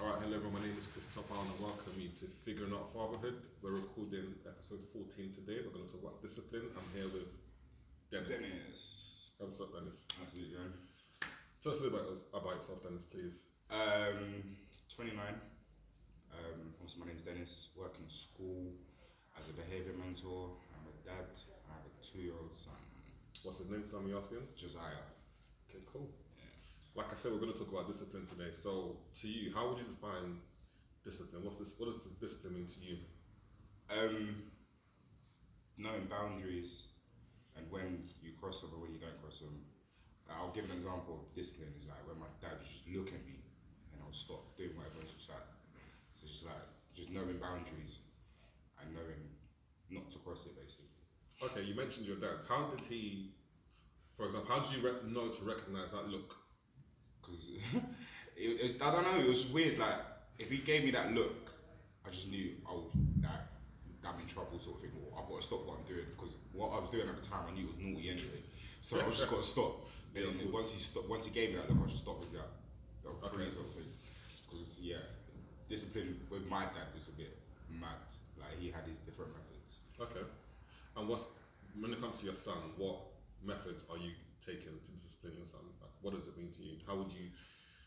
Alright, hello everyone, my name is Chris Topper and I welcome you to Figuring Out Fatherhood. We're recording episode 14 today. We're going to talk about discipline. I'm here with Dennis. What's up, Dennis? Absolutely, man. Tell us a little bit about yourself, Dennis, please. 29. Also, my name's Dennis. Work in school as a behaviour mentor. I'm a dad. I have a 2-year-old son. What's his name, for me asking? Josiah. Okay, cool. Like I said, we're going to talk about discipline today. So, to you, how would you define discipline? What does discipline mean to you? Knowing boundaries and when you cross them or when you don't cross them. I'll give an example of discipline. Is like when my dad would just look at me and I'll stop doing whatever. It's just like just knowing boundaries and knowing not to cross it, basically. Okay, you mentioned your dad. How did he, for example, how did you know to recognize that look? Because I don't know, it was weird. Like if he gave me that look, I just knew, that I'm in trouble, sort of thing. Or I've got to stop what I'm doing, because what I was doing at the time I knew it was naughty anyway. So I just got to stop. Then once he gave me that look, I just stopped with that. Freeze sort of thing. Because discipline with my dad was a bit mad. Like he had his different methods. Okay. And when it comes to your son, what methods are you taking to discipline your son? Like, what does it mean to you? How would you?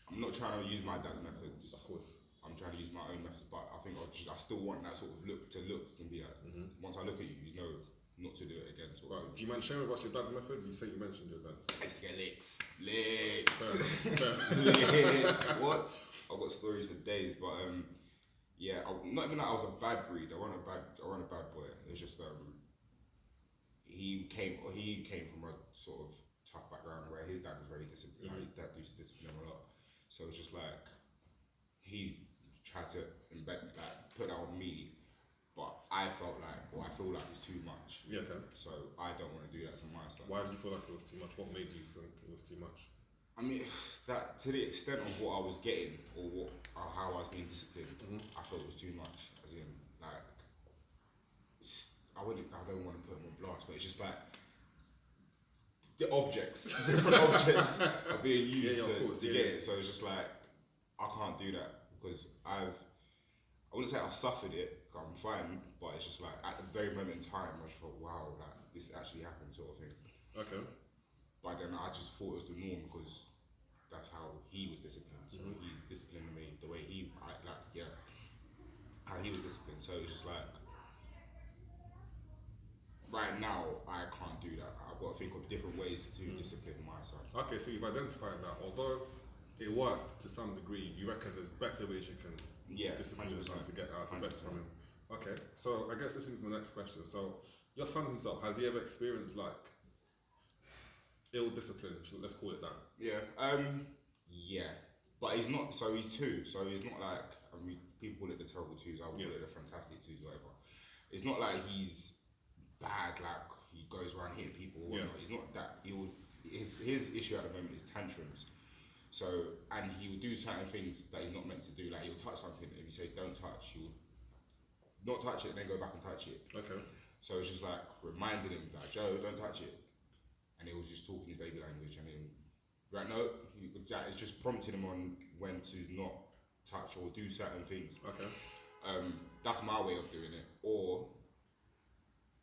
I'm not trying to use my dad's methods. Of course. I'm trying to use my own methods, but I think I still want that sort of look and be like, once I look at you, you know not to do it again. Right. Do you mind sharing with us your dad's methods? You say you mentioned your dad. I used to get licks. Fair. Licks. What? I've got stories for days, but not even that I was a bad breed. I wasn't a bad boy. It was just he came from a sort of tough background where his dad was very disciplined. His dad used to discipline him a lot, so it's just like he tried to put that on me, but I feel like it's too much. Yeah. Okay. So I don't want to do that to my son. Why did you feel like it was too much? What made you think it was too much? I mean, that to the extent of what I was getting or how I was being disciplined, I thought it was too much. As in, like, I don't want to put him on blast, but it's just like the different objects are being used to get it. So it's just like I can't do that because I wouldn't say I suffered it. I'm fine, but it's just like at the very moment in time, I just thought, wow, like this actually happened, sort of thing. Okay. But then I just thought it was the norm because that's how he was disciplined. So he disciplined me the way how he was disciplined. So it's just like right now I can't do that. I've got to think of different ways to discipline my son. Okay, so you've identified that. Although it worked to some degree, you reckon there's better ways you can discipline your son to get out the best from him. Okay, so I guess this is my next question. So your son himself, has he ever experienced like ill discipline? Let's call it that. Yeah. But he's not. So he's 2. So he's not like. I mean, people call it the terrible 2s. I would call it the fantastic 2s, whatever. It's not like he's bad. Like he goes around hitting people. Or whatnot. He's not that. His issue at the moment is tantrums. So and he will do certain things that he's not meant to do. Like he'll touch something. If you say don't touch, he'll not touch it, then go back and touch it. Okay. So it's just like reminding him, like, Joe, don't touch it. And he was just talking his baby language, and then, right, no, it's just prompting him on when to not touch or do certain things. Okay. That's my way of doing it. Or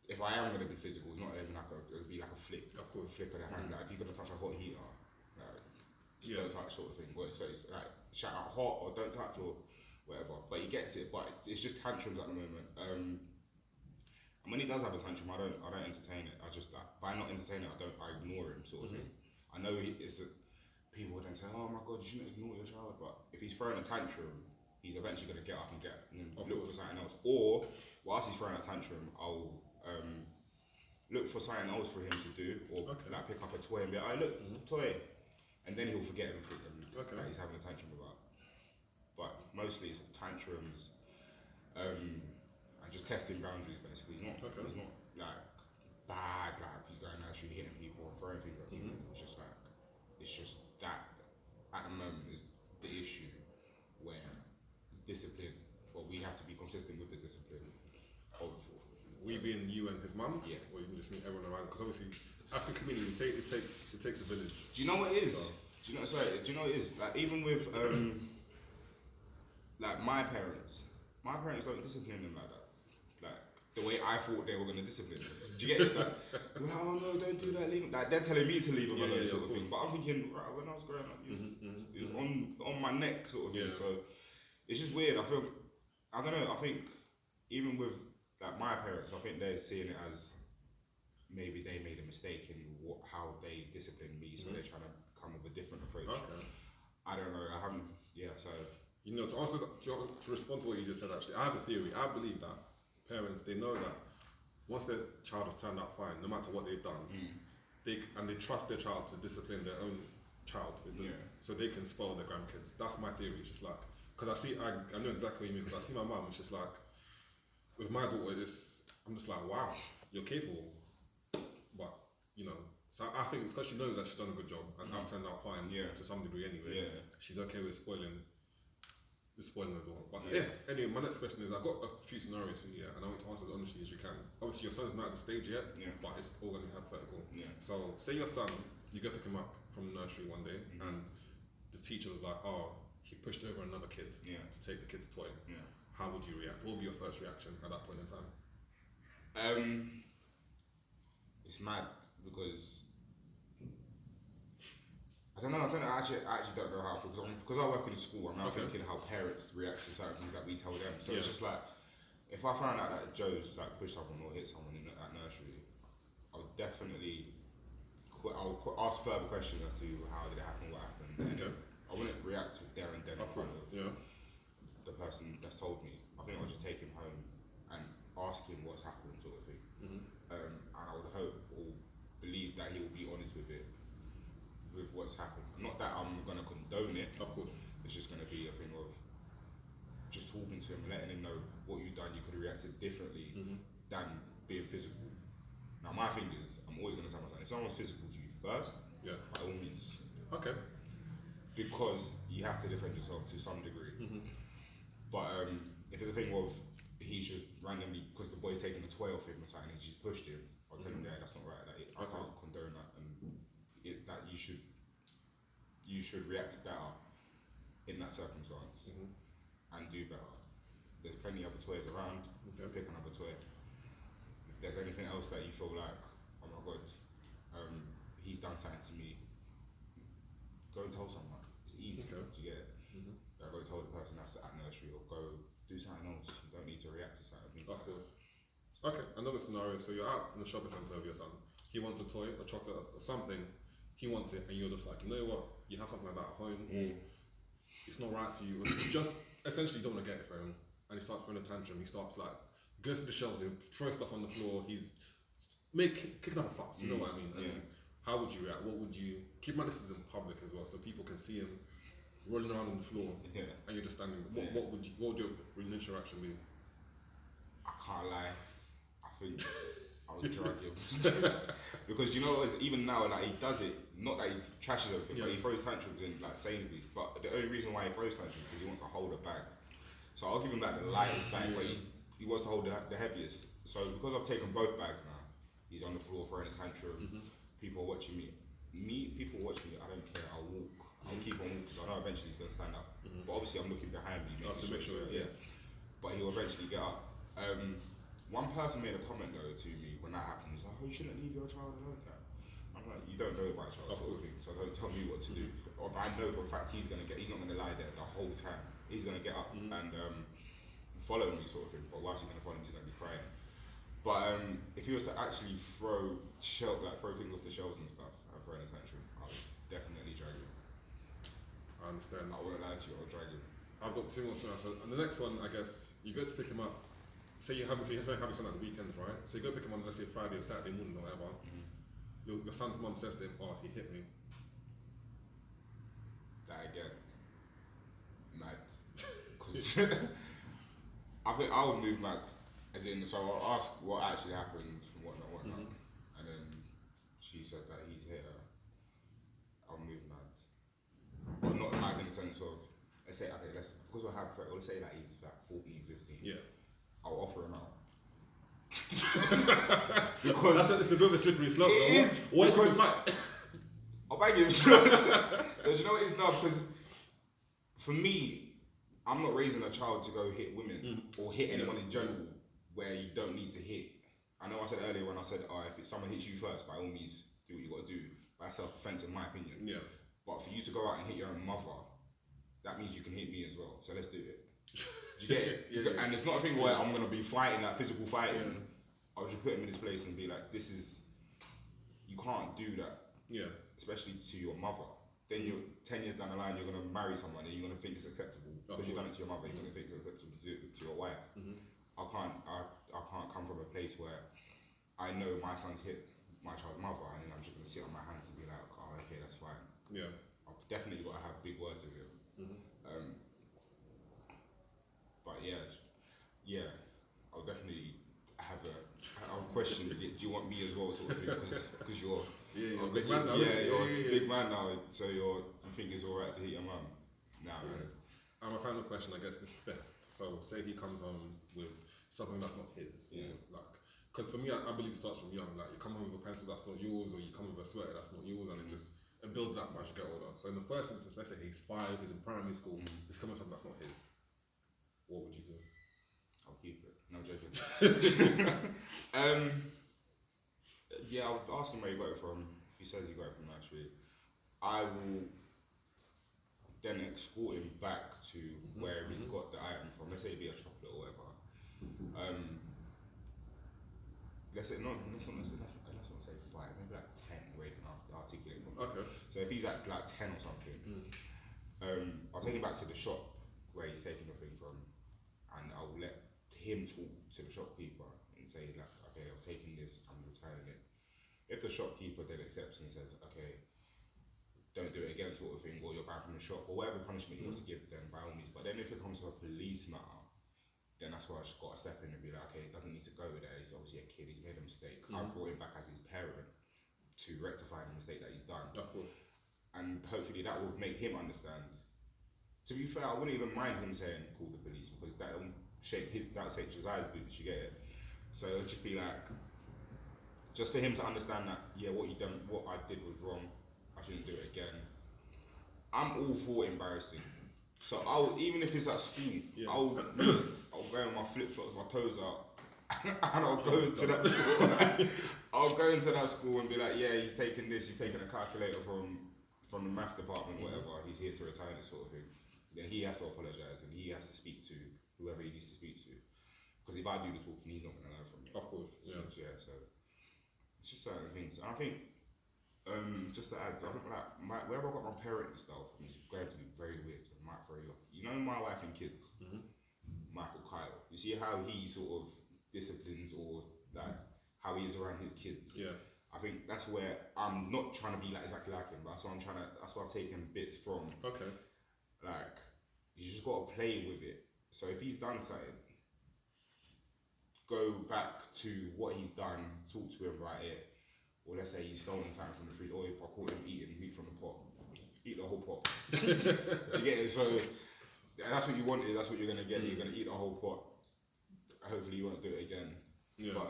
if I am going to be physical, it's not even like it'll be like a flick. Of course. Flick of the hand. Like if you're going to touch a hot heater, don't touch, sort of thing. So it's like shout out hot or don't touch or whatever, but he gets it. But it's just tantrums at the moment. And when he does have a tantrum, I don't entertain it. I just by not entertaining it, I ignore him, sort of thing. I know people would then say, "Oh my God, you shouldn't ignore your child." But if he's throwing a tantrum, he's eventually going to get up and look for something else. Or whilst he's throwing a tantrum, I'll look for something else for him to do, or like pick up a toy and be like, "Oh, look, toy," and then he'll forget everything that he's having a tantrum about. But mostly it's tantrums and just testing boundaries, basically. He's not like bad, like he's going out shooting, hitting people and throwing things at people. It's just that at the moment is the issue where discipline, we have to be consistent with the discipline of we being you and his mum, or you can just meet everyone around, because obviously African community, we say it takes a village. Do you know what it is? Do you know what it is? Like even with like my parents don't discipline them like that. Like the way I thought they were gonna discipline them. Do you get it? Like, well, oh no, don't do that. Leave him. Like they're telling me to leave him alone, sort of thing. But I'm thinking, right, when I was growing up, it was on my neck, sort of thing. So it's just weird. I don't know. I think even with like my parents, I think they're seeing it as maybe they made a mistake in how they disciplined me, so they're trying to come with a different approach. Okay. I don't know. I haven't. Yeah. So. You know, to respond to what you just said, actually, I have a theory. I believe that parents, they know that once their child has turned out fine, no matter what they've done, they trust their child to discipline their own child, so they can spoil their grandkids. That's my theory. It's just like, because I know exactly what you mean. Because I see my mum. It's just like, with my daughter, I'm just like, wow, you're capable. But you know, so I think it's because she knows that she's done a good job and I've turned out fine to some degree anyway. Yeah. She's okay with spoiling the door. But anyway, my next question is, I've got a few scenarios for you, and I want to answer as honestly as you can. Obviously, your son's not at the stage yet, but it's all going to be hypothetical. Yeah. So, say your son, you go pick him up from the nursery one day, and the teacher was like, oh, he pushed over another kid to take the kid's toy. Yeah. How would you react? What would be your first reaction at that point in time? It's mad because I don't know. I actually don't know how. Because I work in a school, I'm now thinking how parents react to certain things that we tell them. So it's just like, if I find out that Joe's like pushed someone or hit someone at nursery, I'll definitely ask further questions as to how did it happen, what happened. I wouldn't react there and then in front of the person that's told me. I think I'll just take him home and ask him what's happened, sort of thing. And I would hope or believe that he will be honest with it. With what's happened. Not that I'm going to condone it. Of course. It's just going to be a thing of just talking to him and letting him know what you've done. You could have reacted differently than being physical. Now, my thing is, I'm always going to say myself, if someone's physical to you first, by all means. Okay. Because you have to defend yourself to some degree. But if it's a thing of he's just randomly, because the boy's taking a toy off him or something and he's pushed him, I'll tell him, that's not right. I can't condone that. And that you should react better in that circumstance and do better. There's plenty of other toys around. Pick another toy. If there's anything else that you feel like, oh my god, he's done something to me, go and tell someone. It's easy. Do you get it? Go tell the person that's at nursery, or go do something else. You don't need to react to something. Of course. Okay, another scenario. So you're out in the shopping centre with your son. He wants a toy, a chocolate, or something. He wants it, and you're just like, you know what? You have something like that at home, or it's not right for you. Or you just essentially don't want to get it for him, and he starts throwing a tantrum. He starts like goes to the shelves and throws stuff on the floor. He's kicking up a fuss. You know what I mean? And how would you react? What would you keep? This is in public as well, so people can see him rolling around on the floor, and you're just standing. What would your initial reaction be? I can't lie. I think I would drag him because you know, even now, like he does it. Not that he trashes everything, but he throws tantrums in like Sainsbury's. But the only reason why he throws tantrums is because he wants to hold a bag. So I'll give him like the lightest bag, but he wants to hold the heaviest. So because I've taken both bags now, he's on the floor throwing a tantrum. People are watching me. People watch me. I don't care. I'll walk. I'll keep on walking because I know eventually he's going to stand up. But obviously I'm looking behind me. Make sure. But he'll eventually get up. One person made a comment though to me when that happened. He's like, "Oh, you shouldn't leave your child alone." I'm like, "You don't know my child, sort of thing, so don't tell me what to do." Or I know for a fact he's not going to lie there the whole time. He's going to get up and follow me, sort of thing. But whilst he's going to follow me, he's going to be crying. But if he was to actually throw things off the shelves and stuff, and throw an attention, I would definitely drag him. I understand. I wouldn't lie to you, I'll drag him. I've got two more scenarios. So, and the next one, I guess, you go to pick him up. Say you're having son at the weekends, right? So you go pick him on, let's say Friday or Saturday morning or whatever. Your son's mum says to him, "Oh, he hit me." That again, mad. Because I think I would move mad, as in, so I'll ask what actually happened and whatnot, and then she said that he's hit her. I'll move mad, but not mad in the sense of, let's say, okay, because we're hypothetical, let's say that he's like 14, 15. Yeah. I'll offer him out. Because it's a bit of a slippery slope. It is. What if you fight? I'll bang him. Because you know what it is now? Because for me, I'm not raising a child to go hit women or hit anyone in general where you don't need to hit. I know I said earlier when I said, if someone hits you first, by all means, do what you got to do. But that's self-defense in my opinion. Yeah. But for you to go out and hit your own mother, that means you can hit me as well. So let's do it. Do you get it? And it's not a thing where I'm going to be fighting, like physical fighting. Yeah. I'll just put him in his place and be like, you can't do that. Yeah. Especially to your mother. Then you're 10 years down the line, you're going to marry someone and you're going to think it's acceptable. Because you've done it to your mother, you're going to think it's acceptable to do it to your wife. I can't come from a place where I know my son's hit my child's mother and then I'm just going to sit on my hands and be like, oh, okay, that's fine. Yeah. I've definitely got to have big words with him. But yeah, I'll definitely I'll question, do you want me as well, sort of thing, because you're a big man now. You're a big man now, so you think it's alright to hit your mum. Nah, man. And my final question, I guess, is theft. So say he comes with something that's not his, you know, like, because for me, I believe it starts from young. Like, you come home with a pencil that's not yours, or you come with a sweater that's not yours, and it builds up as you get older. So in the first instance, let's say he's 5, he's in primary school, he's coming from something that's not his. What would you do? I'll keep it. No joking. Yeah, I would ask him where he got it from. If he says he got it from Nashville, I will then escort him back to where he's got the item from. Let's say it be a chocolate or whatever. Let's not say 5, maybe like 10 where he can articulate from. Okay. So if he's at like 10 or something, I'll take him back to the shop where he's taking the thing from, and I'll let him talk to the shopkeeper and say like, okay, I've taken this, I'm returning it. If the shopkeeper then accepts and says, okay, don't do it again, sort of thing, or you're banned from the shop, or whatever punishment you want to give, then by all means. But then if it comes to a police matter, then that's where I just got to step in and be like, okay, it doesn't need to go there. He's obviously a kid, he's made a mistake. I brought him back as his parent to rectify the mistake that he's done. Of course. And hopefully that will make him understand. To be fair, I wouldn't even mind him saying call the police, because that'll shake his eyes boots, you get it? So it'll just be like, just for him to understand that, yeah, what I did was wrong, I shouldn't do it again. I'm all for embarrassing. So even if it's at school, I'll go in my flip-flops, my toes out, and I'll go into that school. I'll go into that school and be like, yeah, he's taking a calculator from the maths department, whatever, he's here to return it, sort of thing. Then he has to apologise and he has to speak to whoever he needs to speak to. Because if I do the talking, he's not going to learn from me. Of course, yeah. So it's just certain things. And I think, just to add, I think like wherever I got my parenting style from is going to be very weird. I might throw you off. You know my wife and kids, Michael Kyle. You see how he sort of disciplines or like how he is around his kids. Yeah. I think that's where I'm not trying to be like exactly like him, but that's what I've taken bits from. Okay. Like, you just got to play with it. So if he's done something, go back to what he's done, talk to him about it. Or let's say he's stolen something from the fridge, or if I caught him eating meat from the pot, eat the whole pot. You get it? So that's what you wanted, that's what you're going to get. You're going to eat the whole pot. Hopefully you won't do it again. Yeah. But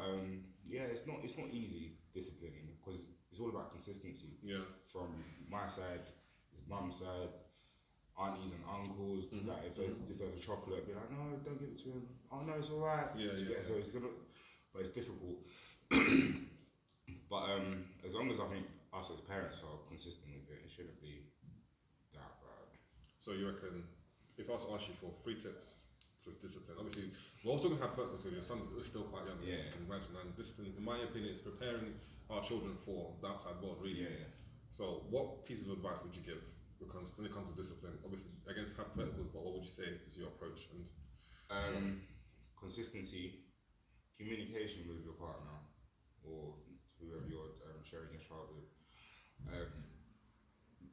yeah, it's not easy disciplining, because it's all about consistency. Yeah. From my side, his mum's side, aunties and uncles, like if there's a chocolate, be like, no, don't give it to him. Oh no, it's alright. So it's but it's difficult. But as long as I think us as parents are consistent with it, it shouldn't be that bad. So you reckon, if I was to ask you for 3 tips to discipline, obviously we're all talking about purpose, your son's still quite young, as you can imagine, and discipline, in my opinion, is preparing our children for the outside world, really. So what pieces of advice would you give when it comes to discipline? Obviously against hypotheticals, but what would you say is your approach? And consistency, communication with your partner or whoever you're sharing your child with,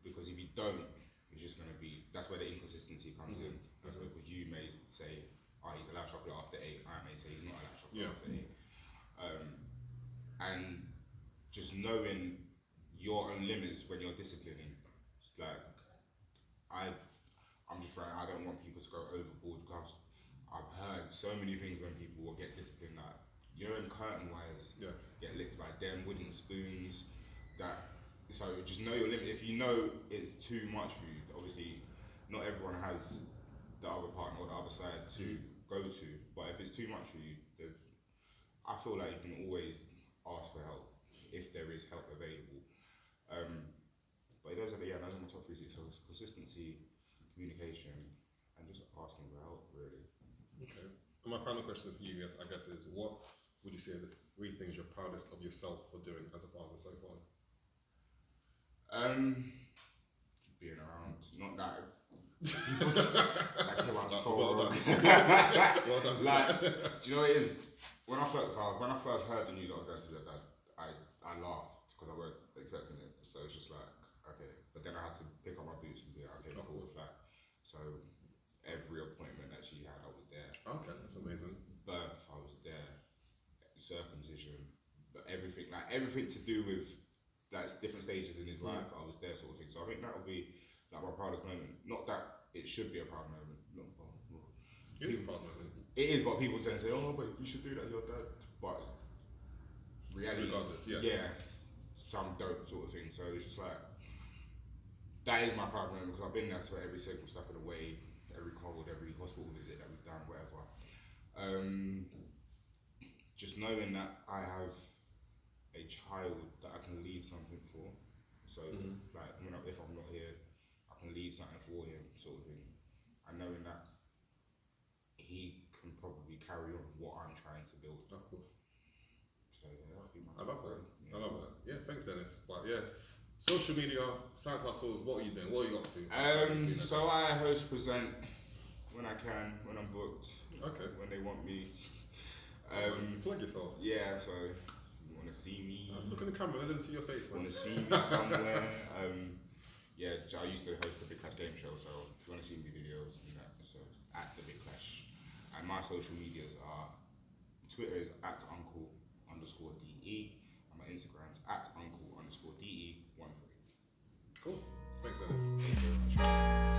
because if you don't, it's just going to be, that's where the inconsistency comes in. That's where, because you may say, he's allowed chocolate after 8, I may say he's not allowed chocolate after 8. And just knowing your own limits when you're disciplining. Like, I'm just I don't want people to go overboard, because I've heard so many things when people will get disciplined, like your own curtain wires get licked by them, wooden spoons. So just know your limit. If you know it's too much for you, obviously not everyone has the other partner to go to. But if it's too much for you, then I feel like you can always ask for help if there is help available. But those are my top three things. So consistency, communication, and just asking for help, really. Okay. And my final question for you, I guess, is what would you say are the 3 things you're proudest of yourself for doing as a father so far? Being around, not that. Like, I'm so wrong. Well done. Like, do you know what it is? When I first heard the news I was going to be a dad, I laughed because I weren't expecting it. So it's just like, okay. But then I had to pick up my boots and be like, okay, cool, what's that? So every appointment that she had, I was there. Okay, that's amazing. Birth, I was there. Circumcision, but everything to do with different stages in his life, I was there, sort of thing. So I think that would be like my proudest moment. Not that it should be a proud moment. It is a proud moment. It is, but people tend to say, "Oh, but you should do that, you're dad." But reality, regardless, yes. Yeah, some dope sort of thing. So it's just like that is my proud moment because I've been there for every single step of the way, every cold, every hospital visit that we've done, whatever. Just knowing that I have a child that I can leave something for. So, like, if I'm not here, I can leave something for him, sort of thing. And knowing that he can probably carry on what I'm trying to build. Of course. So, yeah, that'll be my I love that. Yeah. I love that. Yeah, thanks, Dennis. But yeah, social media, side hustles, what are you doing? What are you up to? So I host, present when I can, when I'm booked. Okay. When they want me. Plug yourself. Yeah, so you want to see me. Look in the camera, let them see your face, man. Want to see me somewhere. Yeah, I used to host the Big Clash game show, so if you want to see me videos, so at the Big Clash. And my social medias are, Twitter is @uncle_DE, and my Instagram's @uncle_DE13. Cool. Thanks, Dennis. Thank you very much.